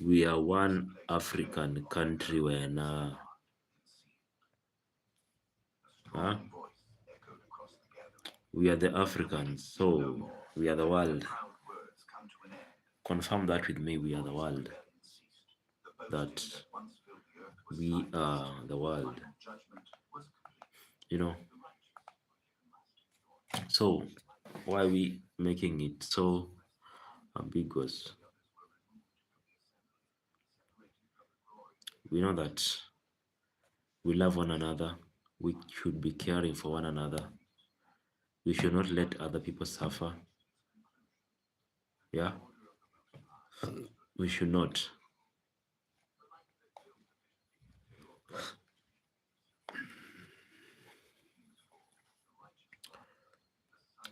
we are one African country when huh? We are the Africans, so we are the world. Confirm that with me, we are the world. That we are the world. You know, so why are we making it so ambiguous? We know that we love one another. We should be caring for one another. We should not let other people suffer. Yeah, we should not.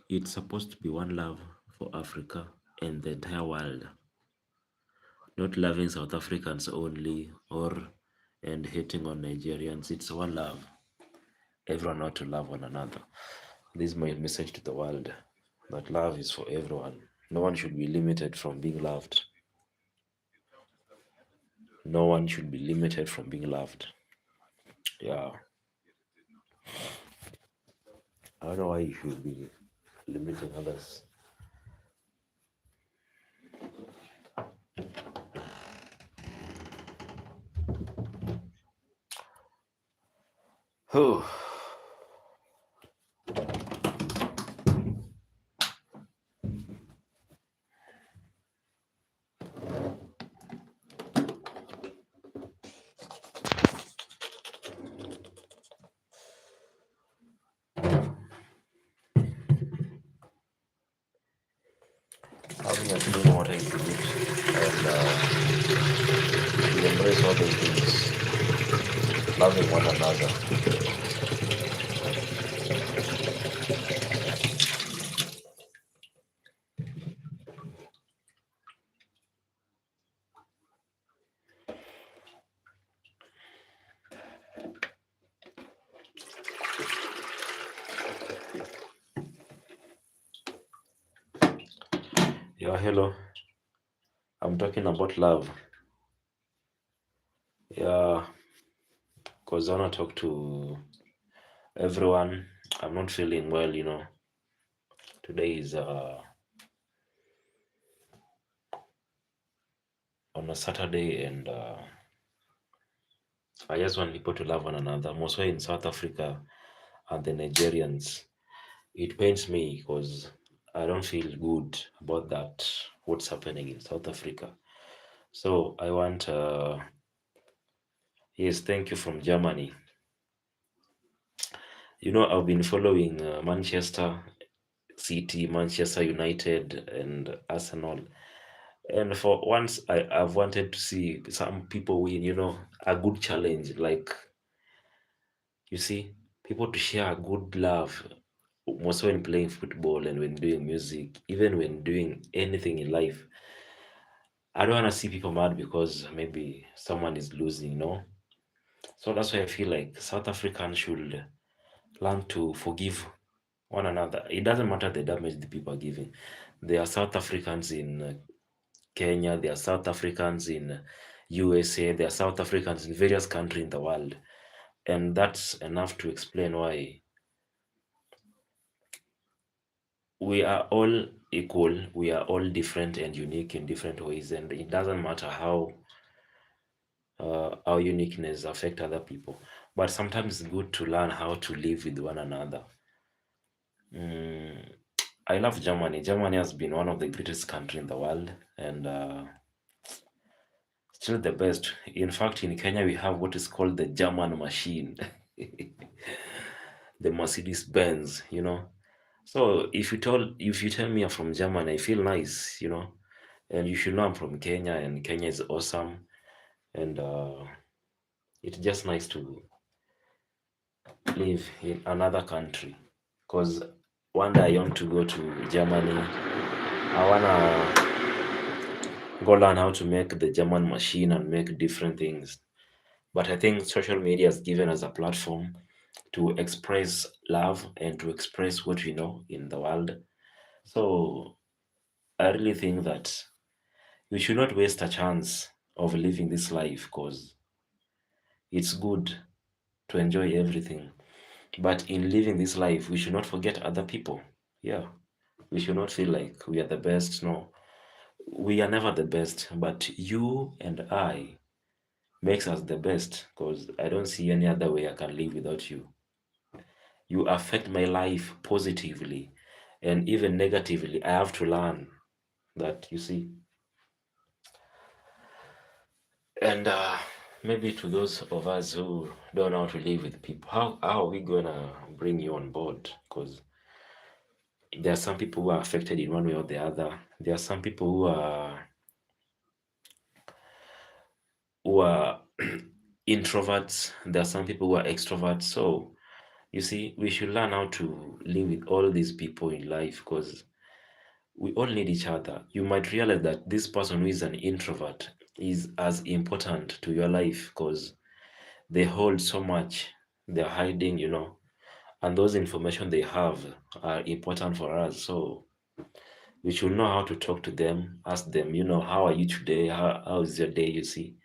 It's supposed to be one love for Africa and the entire world, not loving South Africans only or and hating on Nigerians. It's one love. Everyone ought to love one another. This is my message to the world that love is for everyone. No one should be limited from being loved. No one should be limited from being loved. Yeah. I don't know why you should be limiting others. Oh, having a clean water is good, and we embrace all those things, loving one another. Yeah, hello. I'm talking about love. Yeah, because I want to talk to everyone. I'm not feeling well. Today is on a Saturday, and I just want people to love one another. Mostly in South Africa and the Nigerians. It pains me because I don't feel good about that, what's happening in South Africa. So I want, yes, thank you from Germany. I've been following Manchester City, Manchester United, and Arsenal. And for once, I've wanted to see some people win, a good challenge. Like, you see, people to share a good love, most when playing football and when doing music, even when doing anything in life. I don't want to see people mad because maybe someone is losing. So that's why I feel like South Africans should learn to forgive one another. It doesn't matter the damage the people are giving. There are South Africans in Kenya, there are South Africans in USA, there are South Africans in various countries in the world. And that's enough to explain why we are all equal, we are all different and unique in different ways, and it doesn't matter how our uniqueness affect other people. But sometimes it's good to learn how to live with one another. Mm, I love Germany. Germany has been one of the greatest countries in the world, and still the best. In fact, in Kenya we have what is called the German machine, the Mercedes Benz. So if you tell me I'm from Germany, I feel nice. And you should know I'm from Kenya, and Kenya is awesome, and it's just nice to live in another country. Because one day I want to go to Germany. I wanna go learn how to make the German machine and make different things. But I think social media has given us a platform to express love and to express what we know in the world. So I really think that we should not waste a chance of living this life, because it's good to enjoy everything. But in living this life, we should not forget other people. Yeah. We should not feel like we are the best. No, we are never the best, but you and I makes us the best, because I don't see any other way I can live without you. You affect my life positively and even negatively. I have to learn that, you see. And maybe to those of us who don't know how to live with people, how are we gonna bring you on board? Because there are some people who are affected in one way or the other. There are some people who are introverts. There are some people who are extroverts. So you see, we should learn how to live with all these people in life, because we all need each other. You might realize that this person who is an introvert is as important to your life, because they hold so much. They're hiding, and those information they have are important for us. So we should know how to talk to them, ask them, how are you today? How is your day? You see,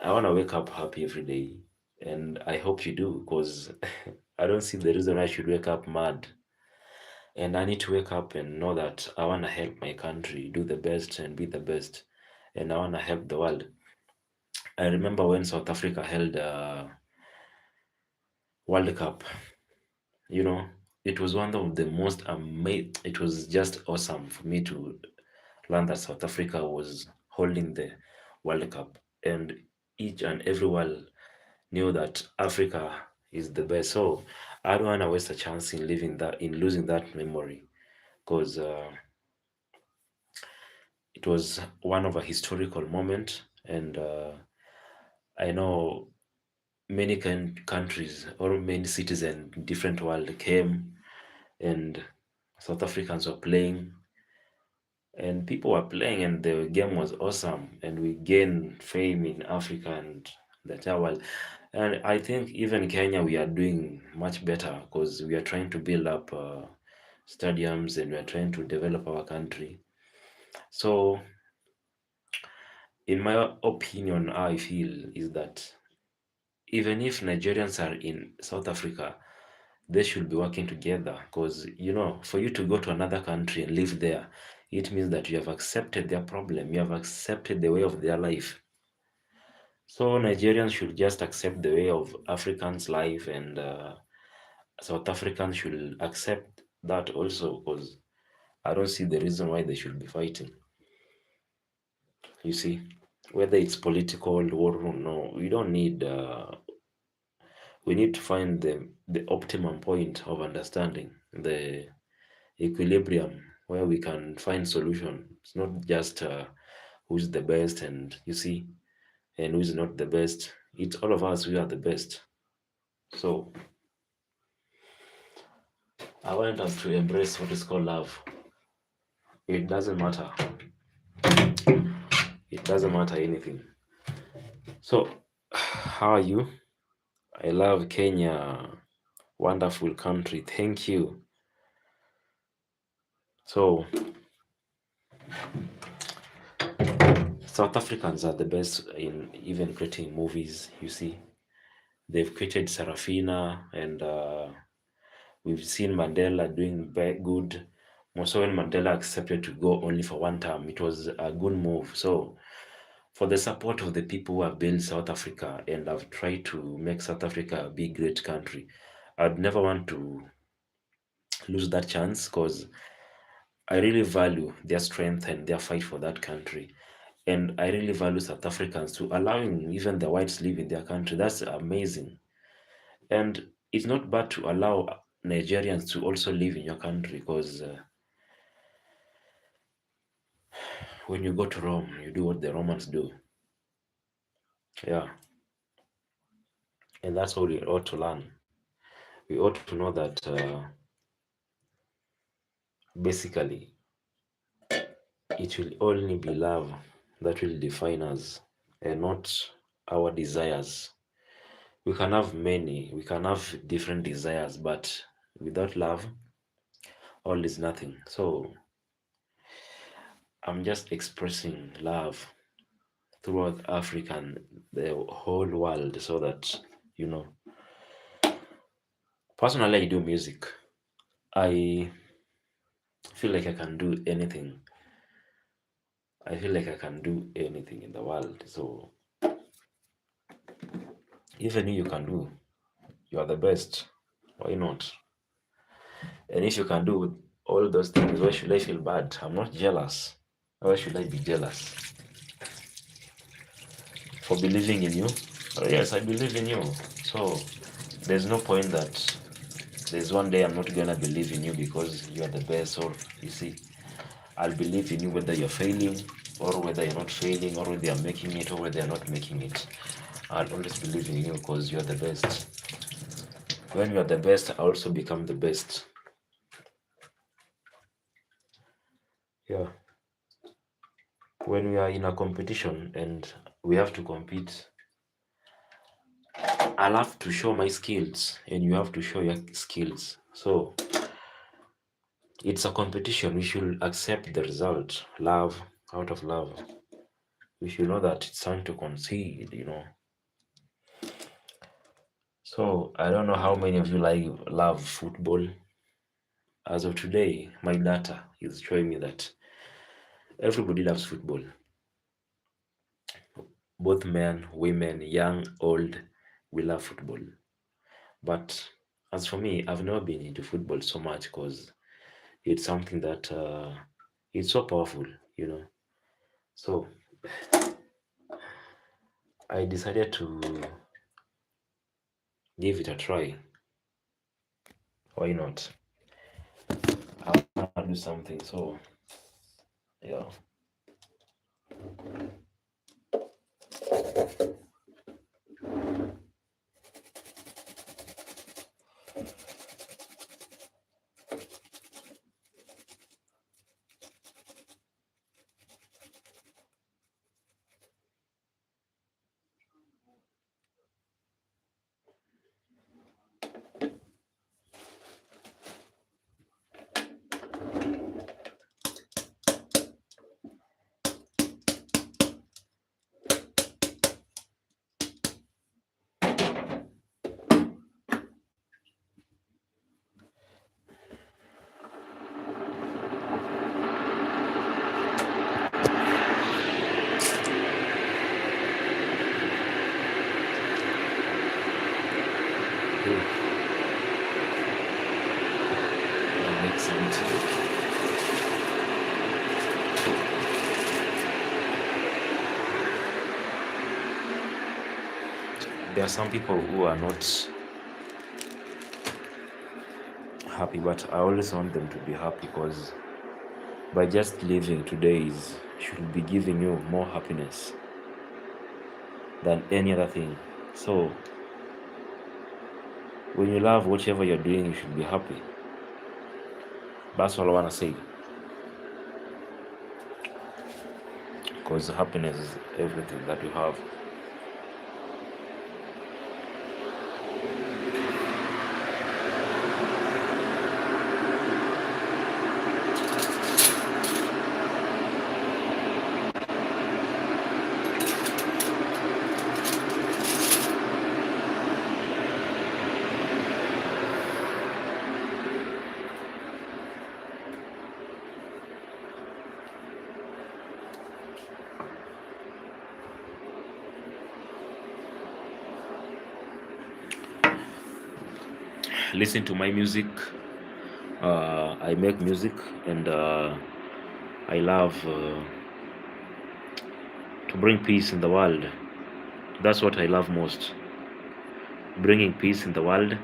I want to wake up happy every day, and I hope you do, because I don't see the reason I should wake up mad. And I need to wake up and know that I want to help my country do the best and be the best, and I want to help the world. I remember when South Africa held a World Cup. You know, it was one of the most amazing. It was just awesome for me to learn that South Africa was holding the World Cup, and each and everyone knew that Africa is the best. So I don't want to waste a chance in losing that memory, because it was one of a historical moment, and I know many countries or many cities and different world came, and South Africans were playing, and people were playing, and the game was awesome, and we gained fame in Africa and the entire world. And I think even Kenya, we are doing much better, because we are trying to build up stadiums, and we are trying to develop our country. So, in my opinion, how I feel is that even if Nigerians are in South Africa, they should be working together, because for you to go to another country and live there, it means that you have accepted their problem, you have accepted the way of their life. So Nigerians should just accept the way of Africans' life, and South Africans should accept that also, because I don't see the reason why they should be fighting. You see, whether it's political or no, we don't need. We need to find the optimum point of understanding, the equilibrium where we can find solution. It's not just who's the best, and you see, and who's not the best. It's all of us. We are the best. So I want us to embrace what is called love. It doesn't matter. It doesn't matter anything. So, how are you? I love Kenya. Wonderful country. Thank you. So, South Africans are the best in even creating movies. You see, they've created Sarafina, and we've seen Mandela doing good. Also, when Mandela accepted to go only for one term, it was a good move. So, for the support of the people who have built South Africa and have tried to make South Africa a big, great country, I'd never want to lose that chance, because I really value their strength and their fight for that country. And I really value South Africans to allowing even the whites live in their country. That's amazing. And it's not bad to allow Nigerians to also live in your country, because when you go to Rome, you do what the Romans do. Yeah. And that's what we ought to learn. We ought to know that basically it will only be love that will define us, and not our desires. We can have many, we can have different desires, but without love, all is nothing. So I'm just expressing love throughout Africa and the whole world, so that you know. Personally, I do music. I feel like I can do anything. I feel like I can do anything in the world. So even you can do, you are the best. Why not? And if you can do all those things, why should I feel bad? I'm not jealous. Why should I be jealous for believing in you? Oh, yes, I believe in you. So there's no point that there's one day I'm not gonna believe in you because you are the best. Or you see, I'll believe in you whether you're failing or whether you're not failing or whether you're making it or whether you're not making it. I'll always believe in you because you're the best. When you're the best, I also become the best. Yeah. When we are in a competition and we have to compete, I'll have to show my skills and you have to show your skills. So it's a competition. We should accept the result. Love, out of love. We should know that it's time to concede. So I don't know how many of you love football. As of today, my data is showing me that everybody loves football. Both men, women, young, old, we love football. But as for me, I've never been into football so much because it's something that it's so powerful. So I decided to give it a try. Why not? I want to do something. So yeah. Cool. That makes sense. There are some people who are not happy, but I always want them to be happy because by just living today should be giving you more happiness than any other thing. So when you love whatever you're doing, you should be happy. That's all I want to say. Because happiness is everything that you have. Listen to my music. I make music and I love to bring peace in the world. That's what I love most. Bringing peace in the world,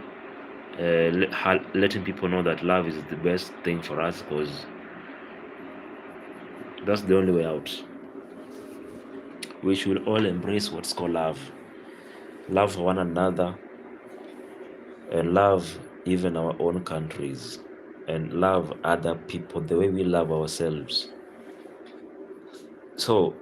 letting people know that love is the best thing for us because that's the only way out. We should all embrace what's called love. Love one another and love even our own countries and love other people the way we love ourselves. So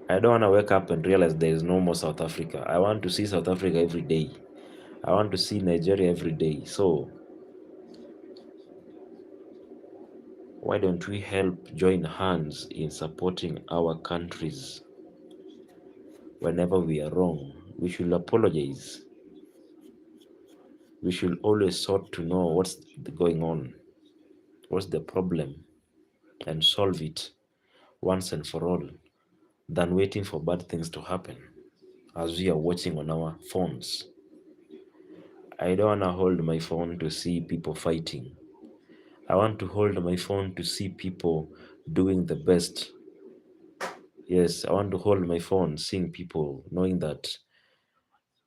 I don't want to wake up and realize there is no more South Africa. I want to see South Africa every day. I want to see Nigeria every day. So Why don't we help join hands in supporting our countries whenever we are wrong? We should apologize. We should always sought to know what's going on, what's the problem, and solve it once and for all, than waiting for bad things to happen as we are watching on our phones. I don't want to hold my phone to see people fighting. I want to hold my phone to see people doing the best. Yes, I want to hold my phone, seeing people, knowing that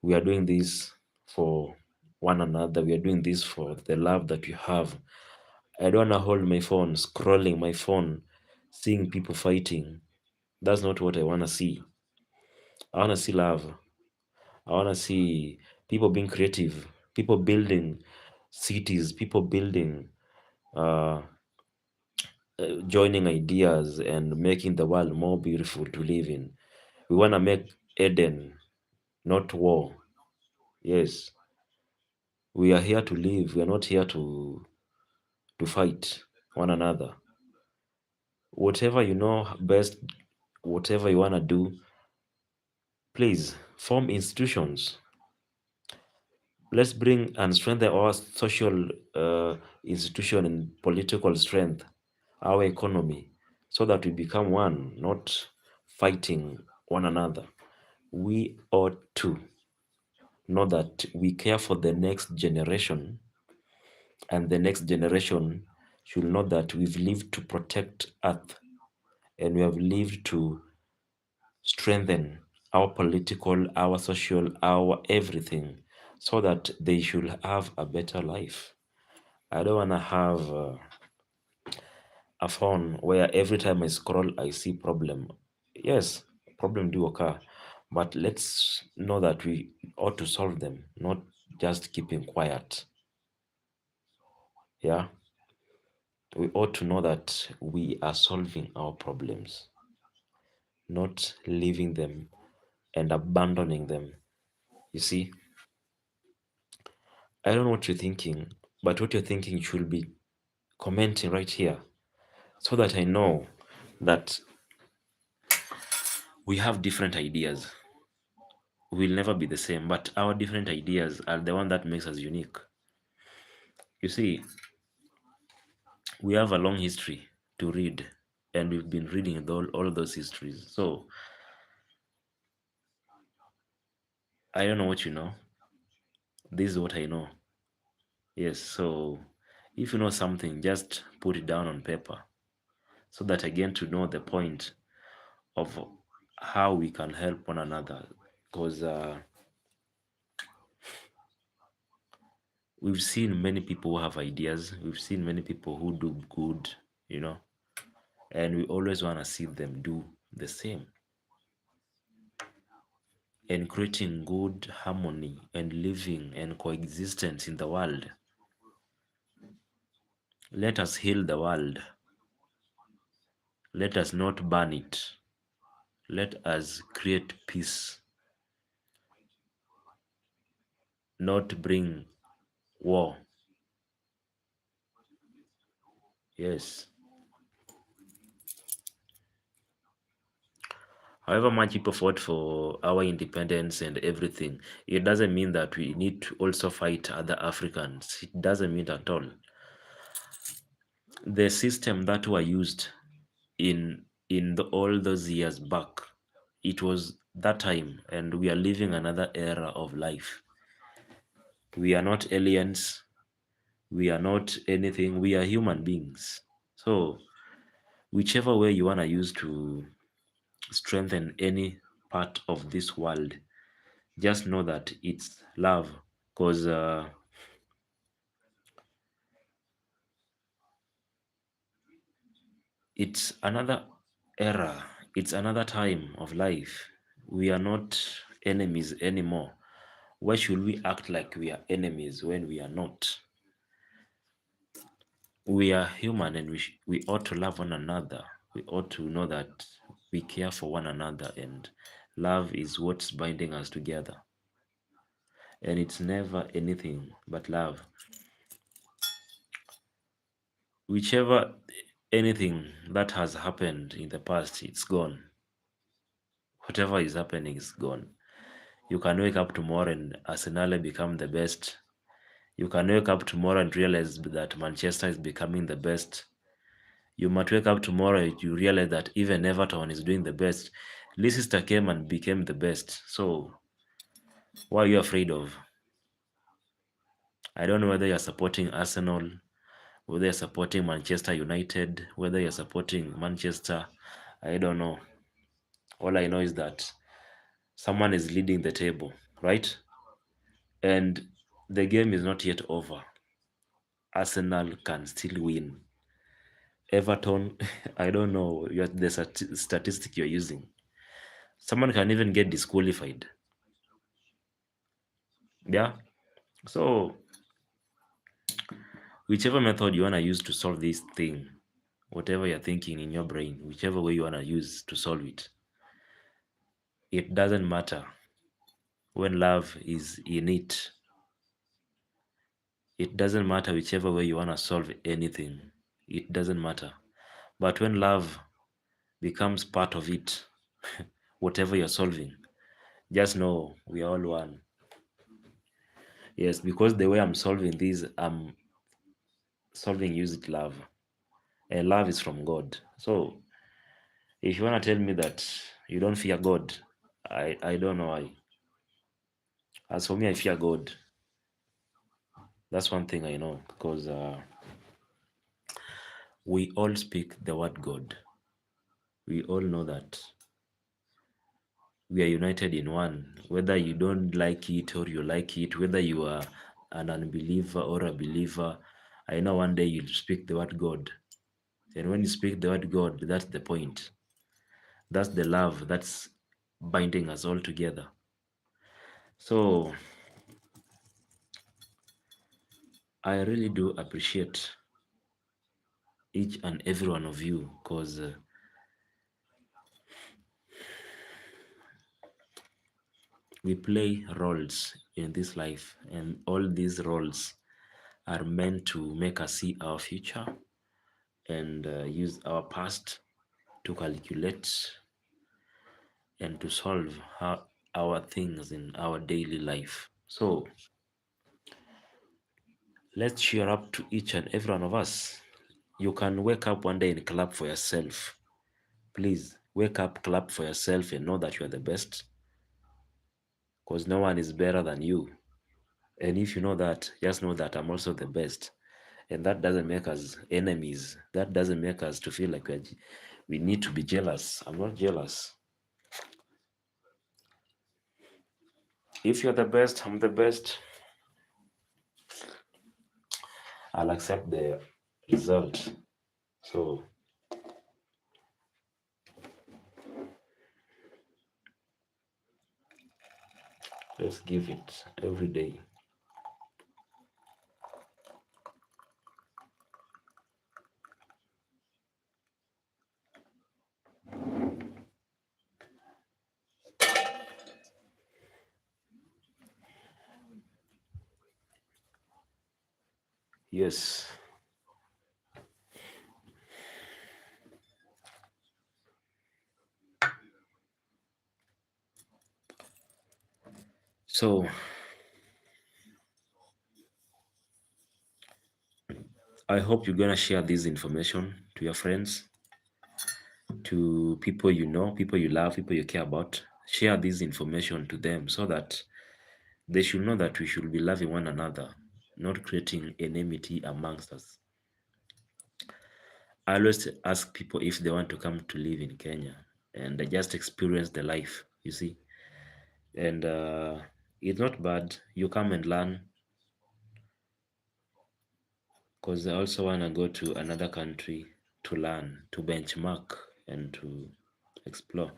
we are doing this for one another. We are doing this for the love that we have. I don't want to hold my phone, scrolling my phone, seeing people fighting. That's not what I want to see. I want to see love. I want to see people being creative, people building cities, people building, uh, joining ideas and making the world more beautiful to live in. We want to make Eden, not war. Yes, we are here to live. We are not here to fight one another. Whatever you know best, whatever you want to do, please form institutions. Let's bring and strengthen our social institution and political strength, our economy, so that we become one, not fighting one another. We ought to know that we care for the next generation, and the next generation should know that we've lived to protect Earth, and we have lived to strengthen our political, our social, our everything, so that they should have a better life. I don't want to have a phone where every time I scroll, I see problem. Yes, problem do occur, but let's know that we ought to solve them, not just keeping quiet. Yeah, we ought to know that we are solving our problems, not leaving them and abandoning them. You see, I don't know what you're thinking, but what you're thinking should be commenting right here so that I know that we have different ideas. We'll never be the same, but our different ideas are the one that makes us unique. You see, we have a long history to read, and we've been reading all those histories. So I don't know what you know. This is what I know. Yes, so if you know something, just put it down on paper so that again to know the point of how we can help one another. Because we've seen many people who have ideas, we've seen many people who do good, you know, and we always want to see them do the same and creating good harmony and living and coexistence in the world. Let us heal the world. Let us not burn it. Let us create peace, not bring war. Yes. However much people fought for our independence and everything, it doesn't mean that we need to also fight other Africans. It doesn't mean at all. The system that were used all those years back, it was that time, and we are living another era of life. We are not aliens. We are not anything. We are human beings. So whichever way you want to use to strengthen any part of this world, just know that it's love, because it's another era, it's another time of life. We are not enemies anymore. Why should we act like we are enemies when we are not? We are human, and we ought to love one another. We ought to know that we care for one another, and love is what's binding us together. And it's never anything but love. Whichever, anything that has happened in the past, it's gone. Whatever is happening is gone. You can wake up tomorrow and Arsenal become the best. You can wake up tomorrow and realize that Manchester is becoming the best. You might wake up tomorrow and you realize that even Everton is doing the best. Leicester came and became the best. So what are you afraid of? I don't know whether you're supporting Arsenal, whether you're supporting Manchester United, whether you're supporting Manchester. I don't know. All I know is that someone is leading the table, right? And the game is not yet over. Arsenal can still win. Everton, I don't know the statistic you're using. Someone can even get disqualified. Yeah. So, whichever method you want to use to solve this thing, whatever you're thinking in your brain, whichever way you want to use to solve it, it doesn't matter when love is in it. It doesn't matter whichever way you want to solve anything. It doesn't matter. But when love becomes part of it, whatever you're solving, just know we are all one. Yes, because the way I'm solving this, I'm solving using love. And love is from God. So if you want to tell me that you don't fear God, I don't know why. As for me, I fear God. That's one thing I know because we all speak the word God. We all know that we are united in one. Whether you don't like it or you like it, whether you are an unbeliever or a believer, I know one day you'll speak the word God. And when you speak the word God, that's the point. That's the love that's binding us all together. So I really do appreciate each and every one of you because we play roles in this life, and all these roles are meant to make us see our future and use our past to calculate and to solve our things in our daily life. So let's cheer up to each and every one of us. You can wake up one day and clap for yourself. Please wake up, clap for yourself, and know that you are the best because no one is better than you. And if you know that, just know that I'm also the best. And that doesn't make us enemies. That doesn't make us to feel like we need to be jealous. I'm not jealous. If you're the best, I'm the best. I'll accept the result. So let's give it every day. Yes. So I hope you're gonna share this information to your friends, to people you know, people you love, people you care about. Share this information to them so that they should know that we should be loving one another, not creating enmity amongst us. I always ask people if they want to come to live in Kenya and they just experience the life, you see. And it's not bad. You come and learn because I also want to go to another country to learn, to benchmark, and to explore.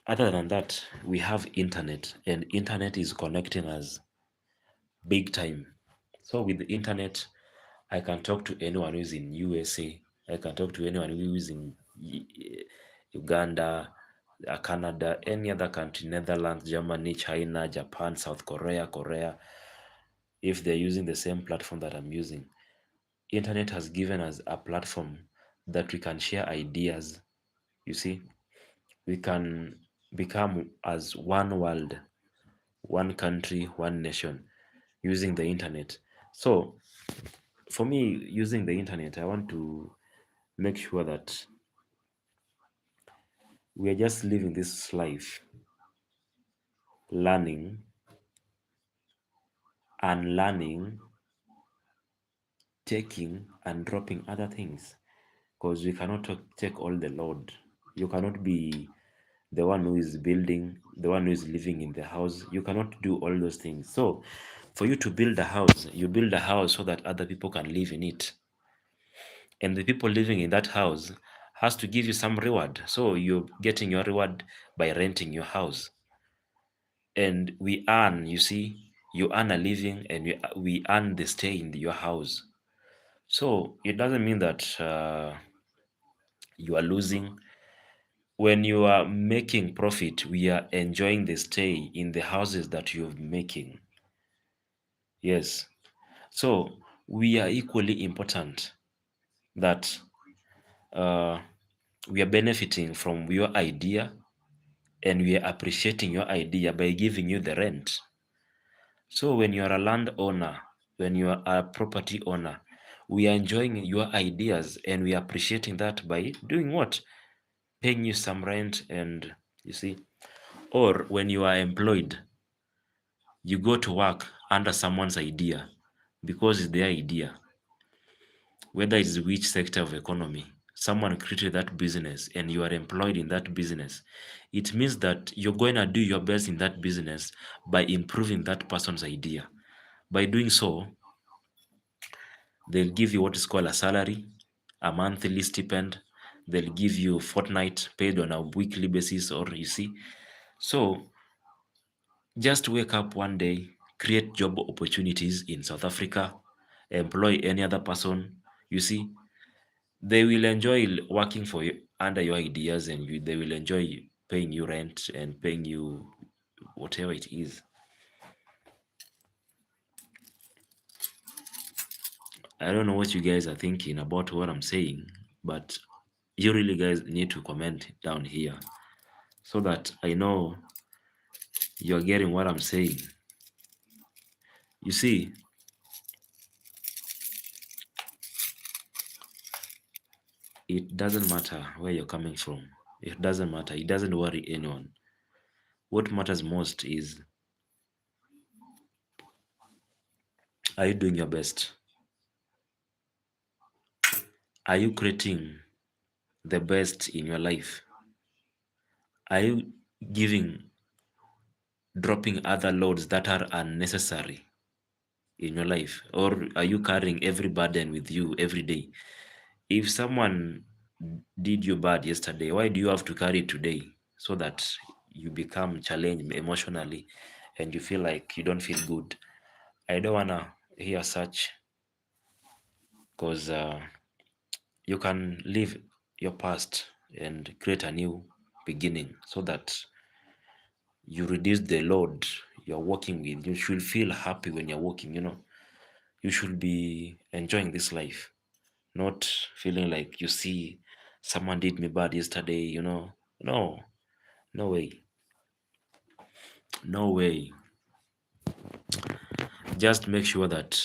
Other than that, we have internet, and internet is connecting us big time. So with the internet, I can talk to anyone who's in USA. I can talk to anyone who is in Uganda, Canada, any other country, Netherlands, Germany, China, Japan, South Korea, Korea, if they're using the same platform that I'm using. Internet has given us a platform that we can share ideas. You see, we can become as one world, one country, one nation using the internet. So, for me, using the internet, I want to make sure that we are just living this life, learning, unlearning, taking, and dropping other things. Because we cannot take all the load. You cannot be the one who is building, the one who is living in the house. You cannot do all those things. So, for you to build a house, you build a house so that other people can live in it. And the people living in that house has to give you some reward. So, you're getting your reward by renting your house. And we earn, you see, you earn a living and we earn the stay in your house. So, it doesn't mean that you are losing. When you are making profit, we are enjoying the stay in the houses that you're making. Yes. So we are equally important that uh, we are benefiting from your idea and we are appreciating your idea by giving you the rent. So when you are a landowner, when you are a property owner, we are enjoying your ideas and we are appreciating that by doing what? Paying you some rent and you see. Or when you are employed, you go to work under someone's idea because it's their idea, whether it's which sector of economy. Someone created that business and you are employed in that business. It means that you're going to do your best in that business by improving that person's idea. By doing so, they'll give you what is called a salary, a monthly stipend. They'll give you fortnight paid on a weekly basis, or you see. So just wake up one day, create job opportunities in South Africa, employ any other person. You see, they will enjoy working for you under your ideas, and they will enjoy paying you rent and paying you whatever it is. I don't know what you guys are thinking about what I'm saying, but you really guys need to comment down here so that I know you're getting what I'm saying. You see, it doesn't matter where you're coming from. It doesn't matter. It doesn't worry anyone. What matters most is, are you doing your best? Are you creating the best in your life? Are you giving, dropping other loads that are unnecessary in your life? Or are you carrying every burden with you every day? If someone did you bad yesterday, why do you have to carry it today so that you become challenged emotionally and you feel like you don't feel good? I don't want to hear such, because you can leave your past and create a new beginning so that you reduce the load you're working with. You should feel happy when you're working, You should be enjoying this life, not feeling like you see someone did me bad yesterday. No, no way. No way. Just make sure that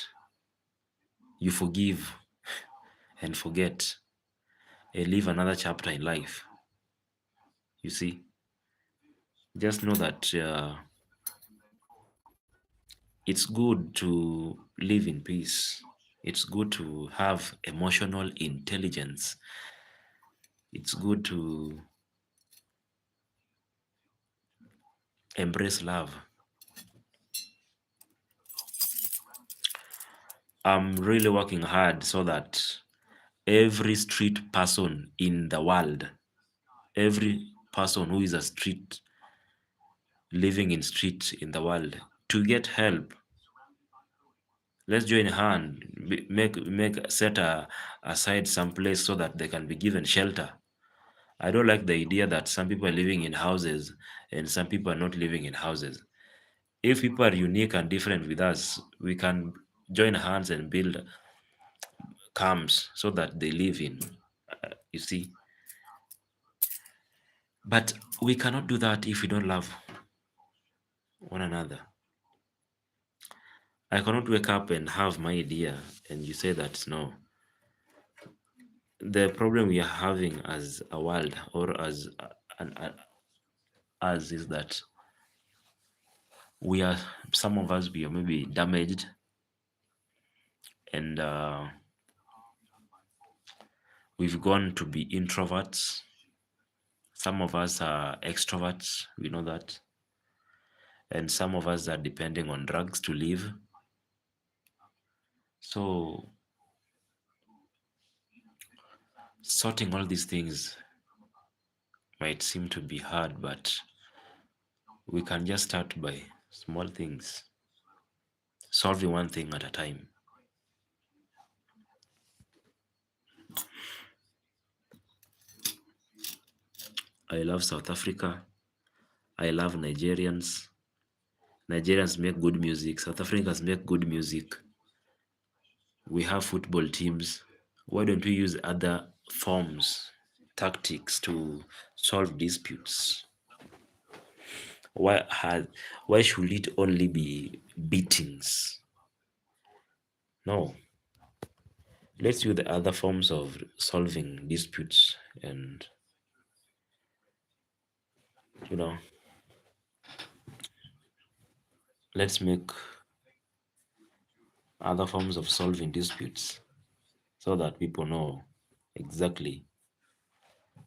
you forgive and forget and live another chapter in life. You see, just know that it's good to live in peace. It's good to have emotional intelligence. It's good to embrace love. I'm really working hard so that every street person in the world, every person who is a street, living in street in the world, to get help. Let's join hand, set aside some place so that they can be given shelter. I don't like the idea that some people are living in houses and some people are not living in houses. If people are unique and different with us, we can join hands and build camps so that they live in. you see. But we cannot do that if we don't love one another. I cannot wake up and have my idea and you say that no. The problem we are having as a world or as is that we are, some of us, we are maybe damaged, and we've gone to be introverts. Some of us are extroverts, we know that. And some of us are depending on drugs to live. So sorting all these things might seem to be hard, but we can just start by small things, solving one thing at a time. I love South Africa. I love Nigerians. Nigerians make good music. South Africans make good music. We have football teams. Why don't we use other forms, tactics to solve disputes? Why had why should it only be beatings? No. Let's use the other forms of solving disputes, and you know, let's make other forms of solving disputes so that people know exactly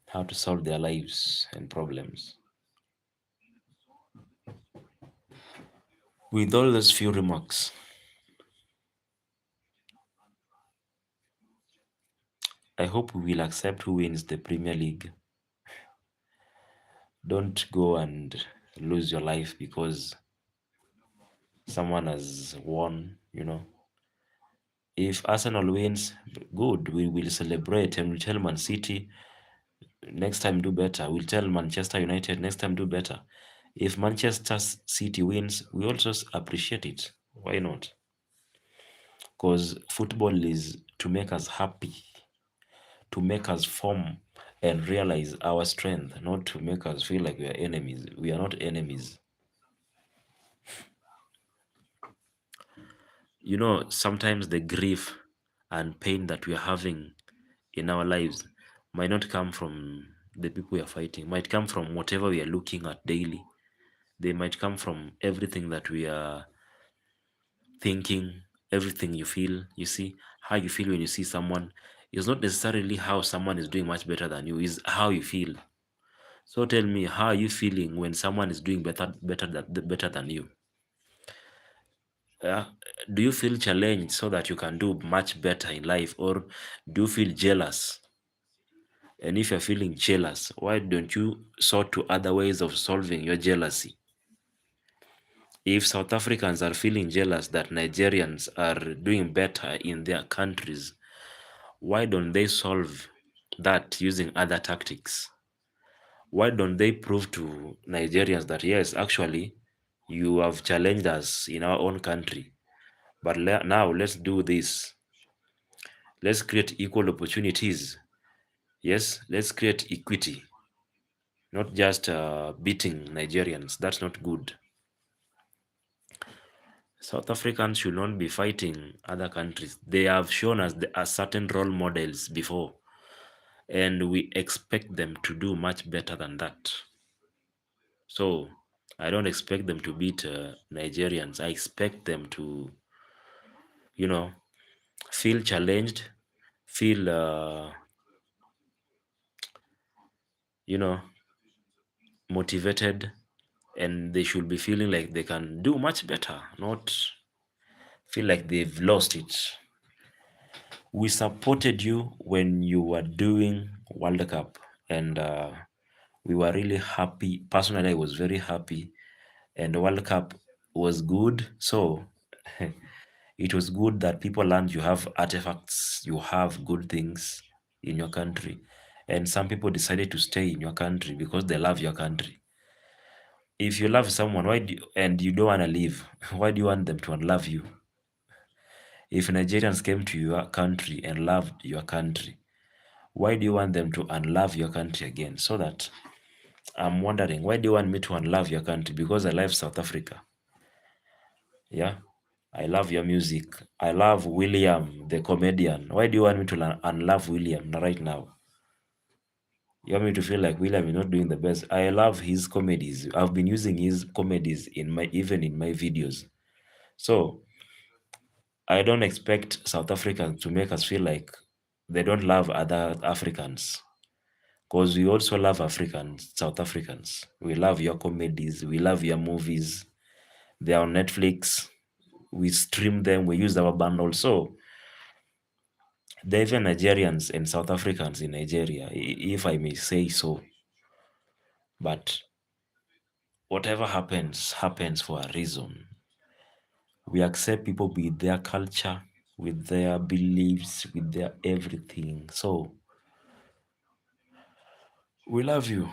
how to solve their lives and problems. With all those few remarks, I hope we will accept who wins the Premier League. Don't go and lose your life because someone has won. If Arsenal wins, good, we will celebrate and we'll tell Man City next time do better. We'll tell Manchester United next time do better. If Manchester City wins, we also appreciate it. Why not? Because football is to make us happy, to make us form and realize our strength, not to make us feel like we are enemies. We are not enemies. Sometimes the grief and pain that we are having in our lives might not come from the people we are fighting, might come from whatever we are looking at daily. They might come from everything that we are thinking, everything you feel. You see, how you feel when you see someone is not necessarily how someone is doing much better than you, is how you feel. So tell me, how are you feeling when someone is doing better than you? Yeah. Do you feel challenged so that you can do much better in life, or do you feel jealous? And if you're feeling jealous, why don't you sort to other ways of solving your jealousy? If South Africans are feeling jealous that Nigerians are doing better in their countries, why don't they solve that using other tactics? Why don't they prove to Nigerians that yes, actually, you have challenged us in our own country, but now let's do this. Let's create equal opportunities. Yes, let's create equity, not just beating Nigerians. That's not good. South Africans should not be fighting other countries. They have shown us certain role models before, and we expect them to do much better than that. So I don't expect them to beat Nigerians. I expect them to, you know, feel challenged, feel, you know, motivated, and they should be feeling like they can do much better, not feel like they've lost it. We supported you when you were doing World Cup, and we were really happy. Personally, I was very happy, and the World Cup was good. So it was good that people learned you have artifacts, you have good things in your country, and some people decided to stay in your country because they love your country. If you love someone, and you don't want to leave, why do you want them to unlove you? If Nigerians came to your country and loved your country, Why do you want them to unlove your country again? So that I'm wondering, why do you want me to unlove your country? Because I love South Africa. Yeah. I love your music. I love William, the comedian. Why do you want me to unlove William right now? You want me to feel like William is not doing the best? I love his comedies. I've been using his comedies in my even in my videos. So I don't expect South Africans to make us feel like they don't love other Africans. Because we also love Africans, South Africans. We love your comedies. We love your movies. They're on Netflix. We stream them. We use our bundle. So there are even Nigerians and South Africans in Nigeria, if I may say so. But whatever happens, happens for a reason. We accept people with their culture, with their beliefs, with their everything. So we love you.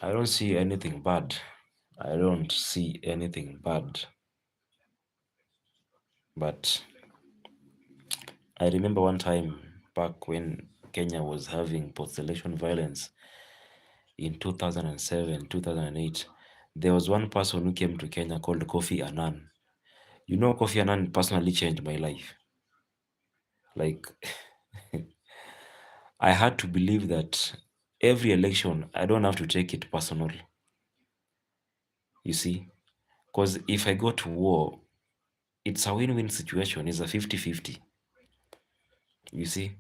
I don't see anything bad. I don't see anything bad. But I remember one time back when Kenya was having post-election violence in 2007, 2008. There was one person who came to Kenya called Kofi Annan. You know, Kofi Annan personally changed my life. Like, I had to believe that every election, I don't have to take it personal. You see? Because if I go to war, it's a win-win situation. It's a 50-50. You see?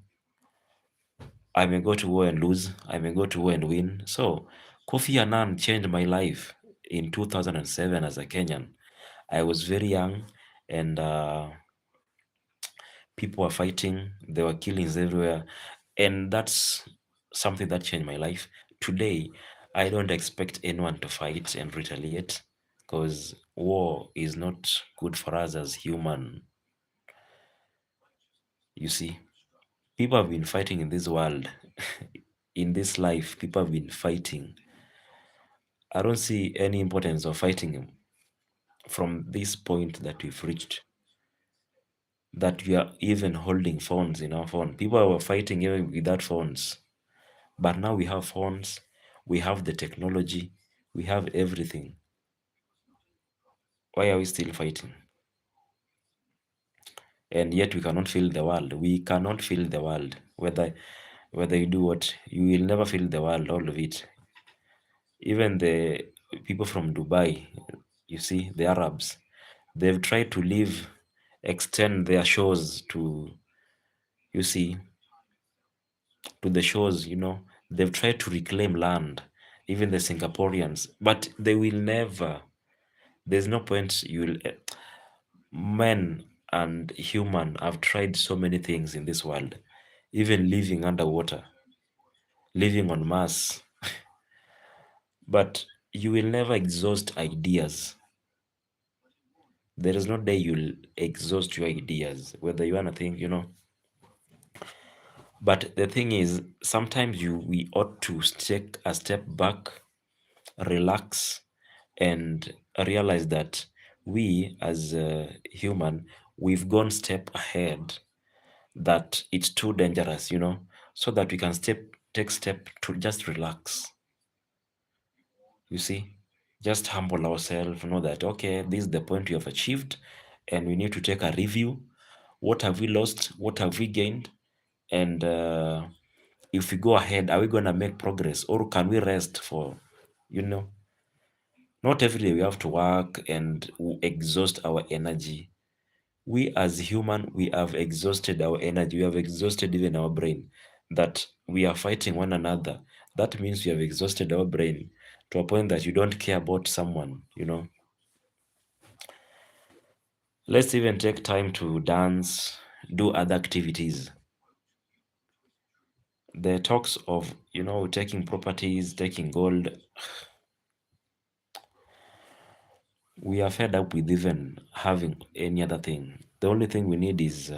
I may go to war and lose. I may go to war and win. So, Kofi Annan changed my life in 2007 as a Kenyan. I was very young and people were fighting, there were killings everywhere. And that's something that changed my life. Today, I don't expect anyone to fight and retaliate because war is not good for us as human. You see, people have been fighting in this world. In this life, people have been fighting. I don't see any importance of fighting from this point that we've reached, that we are even holding phones in our phone. People were fighting even without phones. But now we have phones, we have the technology, we have everything. Why are we still fighting? And yet we cannot feel the world. We cannot feel the world. Whether you do what, you will never feel the world, all of it. Even the people from Dubai, you see, the Arabs, they've tried to live, extend their shores to, you see, to the shores, they've tried to reclaim land, even the Singaporeans, but they will never. There's no point you'll men and human have tried so many things in this world, even living underwater, living on Mars, but you will never exhaust ideas. There is no day you'll exhaust your ideas, whether you want to think. But the thing is, sometimes we ought to take a step back, relax, and realize that we as a human, we've gone step ahead, that it's too dangerous, so that we can take step to just relax. You see, just humble ourselves, know that okay, this is the point we have achieved, and we need to take a review. What have we lost? What have we gained? And if we go ahead, are we going to make progress, or can we rest for, you know? Not every day we have to work and exhaust our energy. We as human, we have exhausted our energy, we have exhausted even our brain, that we are fighting one another. That means we have exhausted our brain to a point that you don't care about someone. Let's even take time to dance, do other activities. The talks of taking properties, taking gold, we are fed up with even having any other thing. The only thing we need is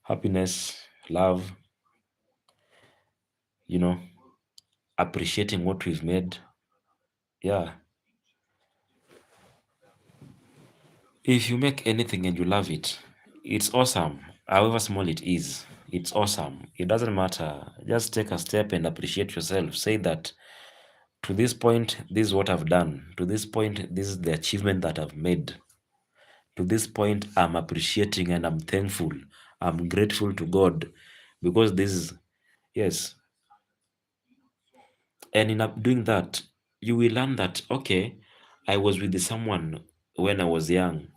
happiness, love, you know appreciating what we've made. Yeah. If you make anything and you love it, it's awesome, however small it is. It's awesome. It doesn't matter. Just take a step and appreciate yourself. Say that to this point, this is what I've done. To this point, this is the achievement that I've made. To this point, I'm appreciating and I'm thankful. I'm grateful to God because this is, yes. And in doing that, you will learn that, okay, I was with someone when I was young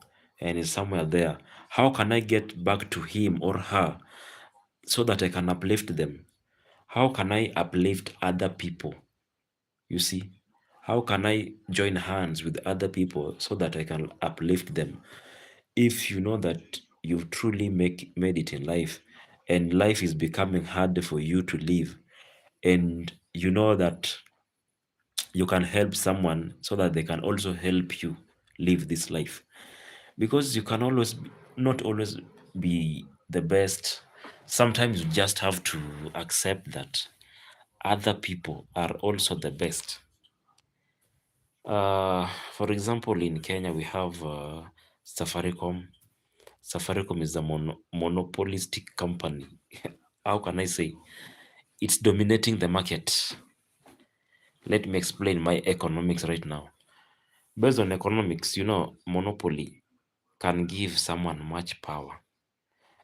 and is somewhere there. How can I get back to him or her so that I can uplift them? How can I uplift other people? You see, how can I join hands with other people so that I can uplift them? If you know that you've truly made it in life and life is becoming hard for you to live, and you know that you can help someone so that they can also help you live this life, because you can not always be the best. Sometimes you just have to accept that other people are also the best. For example, in Kenya, we have Safaricom. Safaricom is a monopolistic company. How can I say? It's dominating the market. Let me explain my economics right now. Based on economics, monopoly can give someone much power,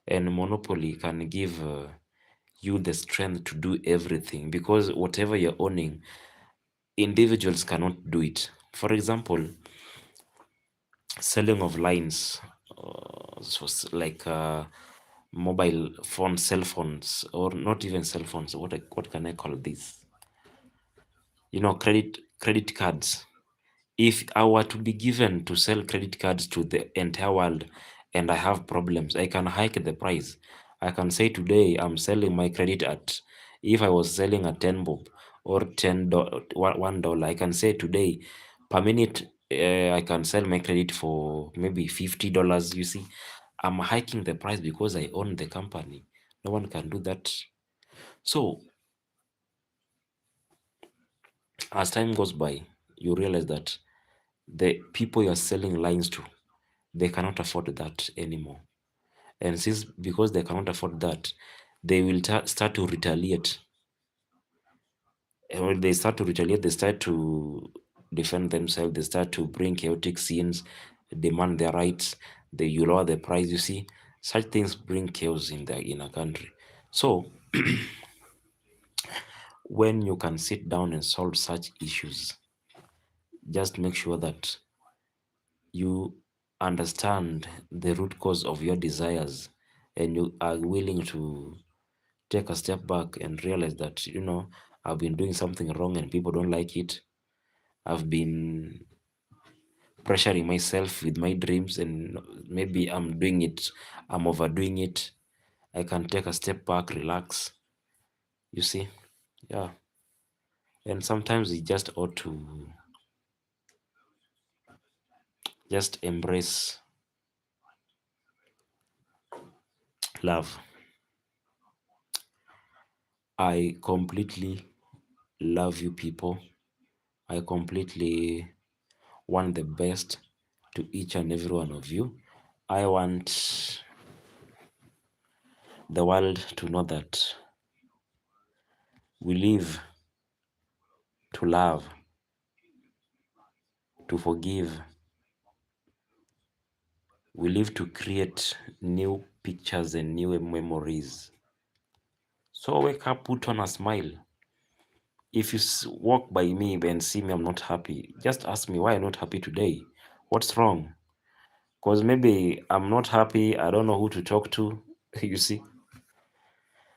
and monopoly can give you the strength to do everything, because whatever you're owning, individuals cannot do it. For example, selling of lines, like mobile phones, cell phones, or not even cell phones. What can I call this? Credit cards. If I were to be given to sell credit cards to the entire world and I have problems, I can hike the price. I can say today I'm selling my credit at, if I was selling at 10 bob or $1, I can say today per minute, I can sell my credit for maybe $50. You see, I'm hiking the price because I own the company. No one can do that. So as time goes by, you realize that the people you're selling lines to, they cannot afford that anymore. And since because they cannot afford that, they will start to retaliate. And when they start to retaliate, they start to defend themselves, they start to bring chaotic scenes, demand their rights, they you lower the price, you see. Such things bring chaos in a country. So when you can sit down and solve such issues, just make sure that you understand the root cause of your desires, and you are willing to take a step back and realize that, I've been doing something wrong and people don't like it. I've been pressuring myself with my dreams, and maybe I'm overdoing it. I can take a step back, relax, you see. Yeah. And sometimes we just ought to just embrace love. I completely love you people. I completely want the best to each and every one of you. I want the world to know that we live to love, to forgive. We live to create new pictures and new memories. So wake up, put on a smile. If you walk by me and see me, I'm not happy, just ask me why I'm not happy today. What's wrong? Because maybe I'm not happy, I don't know who to talk to, you see.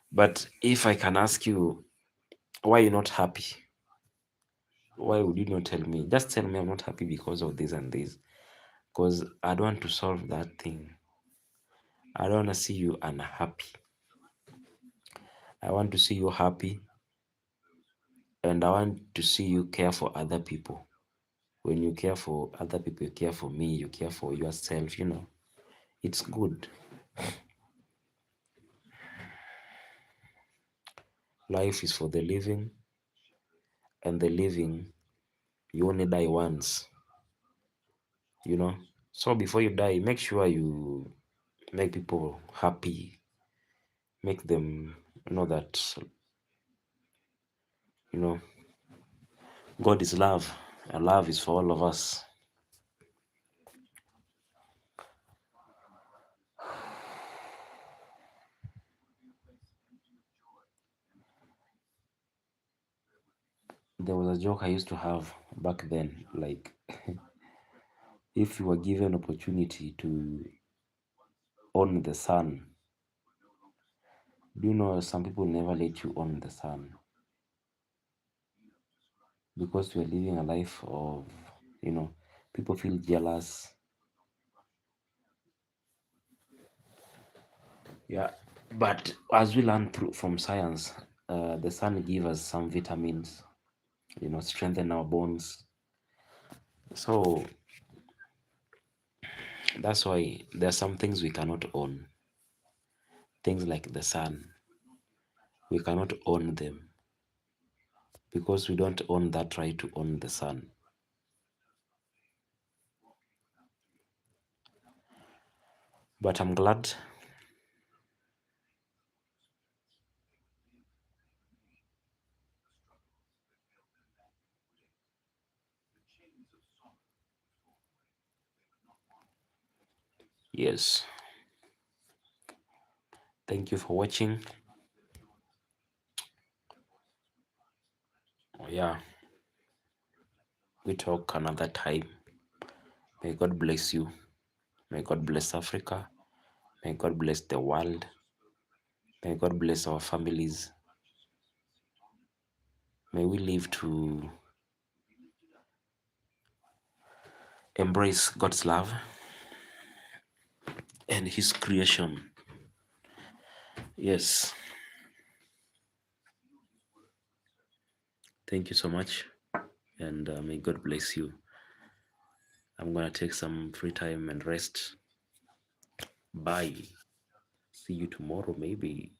But if I can ask you, why you're not happy? Why would you not tell me? Just tell me I'm not happy because of this and this. Because I don't want to solve that thing. I don't want to see you unhappy. I want to see you happy, and I want to see you care for other people. When you care for other people, you care for me, you care for yourself. It's good. Life is for the living, and the living, you only die once. So before you die, make sure you make people happy. make them know that, you know, God is love, and love is for all of us. There was a joke I used to have back then, like if you were given opportunity to own the sun, do you know some people never let you own the sun because you're living a life of, you know, people feel jealous. Yeah, but as we learn through from science, the sun gives us some vitamins, you know, strengthen our bones. So that's why there are some things we cannot own. Things like the sun, we cannot own them because we don't own that right to own the sun. But I'm glad. Yes. Thank you for watching. Oh, yeah, we talk another time. May God bless you. May God bless Africa. May God bless the world. May God bless our families. May we live to embrace God's love and His creation. Yes. Thank you so much. And may God bless you. I'm going to take some free time and rest. Bye. See you tomorrow, maybe.